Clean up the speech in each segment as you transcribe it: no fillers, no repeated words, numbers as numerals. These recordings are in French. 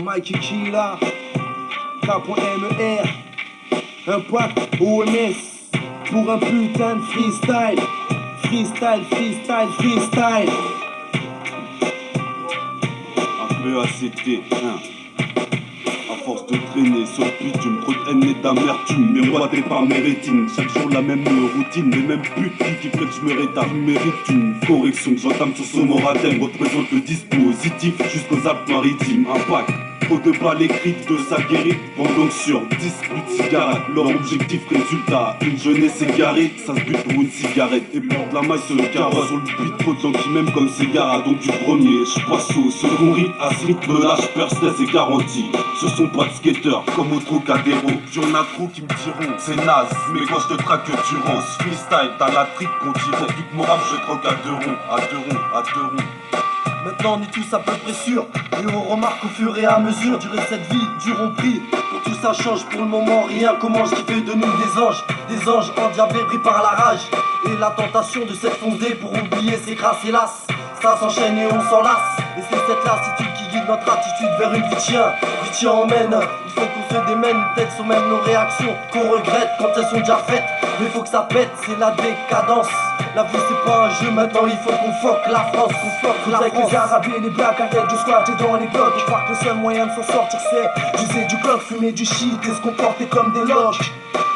Mikey Killa, K.MER, Impact OMS, pour un putain de freestyle. Freestyle, freestyle, freestyle. ACT, à force de traîner sur le bitume, trop de haine et d'amertume, mes rois pas mes rétines, chaque jour la même routine, les mêmes putes qui ferait que je me rétame. Je mérite une correction, j'entame sur ce moratel, représente le dispositif jusqu'aux Alpes-Maritimes. Impact, trop de balles écrites de sa guérite, pendant que sur 10 buts de cigarettes, leur objectif résultat, une jeunesse égarée, ça se bute pour une cigarette, et pour de la maille sur le carreau, sur le beat, trop de gens qui m'aiment comme Ségara, donc du premier, je passe au second rythme, à ce rythme là, je perce c'est garanti, ce sont pas de skateurs, comme au Trocadéro, y'en a trop qui me diront, c'est naze, mais quand je te traque tu ronces, freestyle, t'as la trique qu'on dirait, vu que mon rap je troque à 2 ronds, à 2 ronds, à 2 ronds. Maintenant on est tous à peu près sûrs, et on remarque au fur et à mesure, durer cette vie, dur on prie. Pour tout ça change pour le moment, rien commence qui fait de nous des anges endiablés pris par la rage. Et la tentation de s'effoncer pour oublier ses grâces, hélas, ça s'enchaîne et on s'en lasse. Et c'est cette lassitude qui guide notre attitude vers une vie de chien emmène. Il faut qu'on se démène, telles sont même nos réactions qu'on regrette quand elles sont déjà faites. Mais faut que ça pète, c'est la décadence. La vie c'est pas un jeu, maintenant il faut qu'on foque la France, qu'on foque la France. Les Arabes et les Blacks avec du squat et dans les blocs. Je crois que le seul moyen de s'en sortir c'est d'user du clock, fumer du shit et se comporter comme des loques.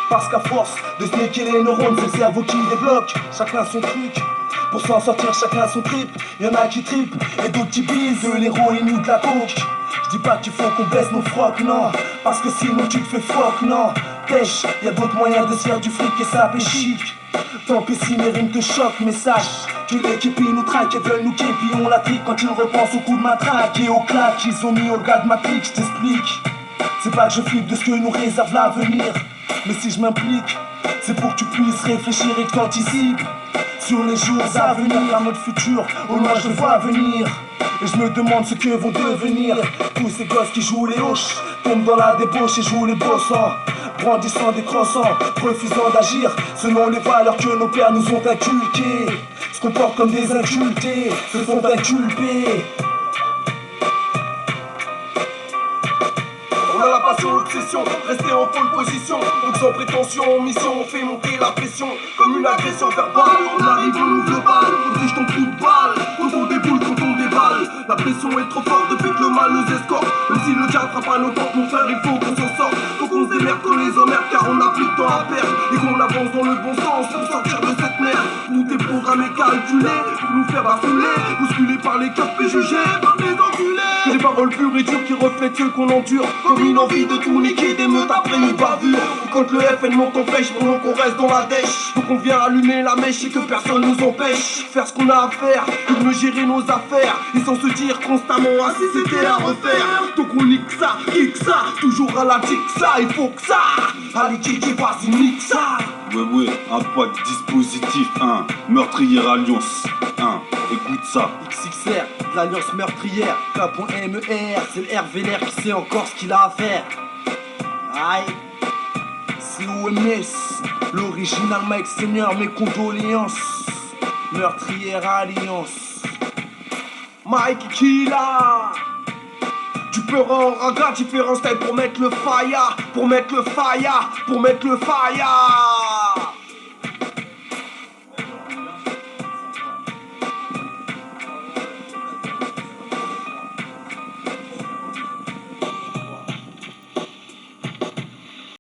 Parce qu'à force de se niquer les neurones, c'est le cerveau qui débloque. Chacun son truc, pour s'en sortir chacun son trip. Y'en a qui tripent et d'autres qui bisent de l'héroïne ou de la coke. Je dis pas qu'il faut qu'on baisse nos frocs, non, parce que sinon tu te fais froc, non. Pêche, y'a d'autres moyens de se faire du fric et ça fait chic. Tant pis si mes rimes te choquent, mais sache que l'équipe nous traque et veulent nous képi. On la trique quand ils repensent au coup de matraque et au claque qu'ils ont mis au gars de Matrix, je t'explique. C'est pas que je flippe de ce que nous réserve l'avenir, mais si je m'implique, c'est pour que tu puisses réfléchir et que t'anticipes sur les jours à venir, à notre futur, au loin je vois venir. Et je me demande ce que vont devenir tous ces gosses qui jouent les hoches, tombent dans la débauche et jouent les bossants, brandissant des croissants, refusant d'agir selon les valeurs que nos pères nous ont inculquées. Se comportent comme des incultés, se font inculper. On a la passion, l'obsession, rester en pole position. Donc sans prétention, mission, on fait monter la pression. Comme une agression verbale, on arrive, on ouvre le bal. On triche ton coup de balle, quand on déboule, quand on déballe. La pression est trop forte depuis que le mal nous escorte. Même si le diable frappe à nos portes, mon frère, il faut qu'on s'en sorte. Faut qu'on se démerde comme les emmerdes, car on a plus de temps à perdre. Et qu'on avance dans le bon sens pour sortir de cette merde. Tout est programmé, calculé, pour nous faire basculer. Bousculés par les cœurs préjugés, par des enculés. Des paroles pures et dures qui reflètent ce qu'on endure, comme une envie de tout niquer, des meutes après une bavure. Quand le FN monte en pêche, pour qu'on reste dans la dèche. Donc on vient allumer la mèche et que personne nous empêche faire ce qu'on a à faire, de mieux gérer nos affaires. Et sans se dire constamment ah si c'était à refaire. Donc on nique ça, kick ça, toujours à la tic ça, il faut que ça. Allez kiki, vas-y nique ça. Ouais, Impact dispositif 1, meurtrière alliance 1, écoute ça. XXR, de l'alliance meurtrière, K.MER, c'est le RVLR qui sait encore ce qu'il a à faire. Aïe, c'est OMS, l'original Mike Seigneur, mes condoléances. Meurtrière alliance, Mike Killa. Du peur en raga, différents styles pour mettre le fire, pour mettre le fire, pour mettre le fire.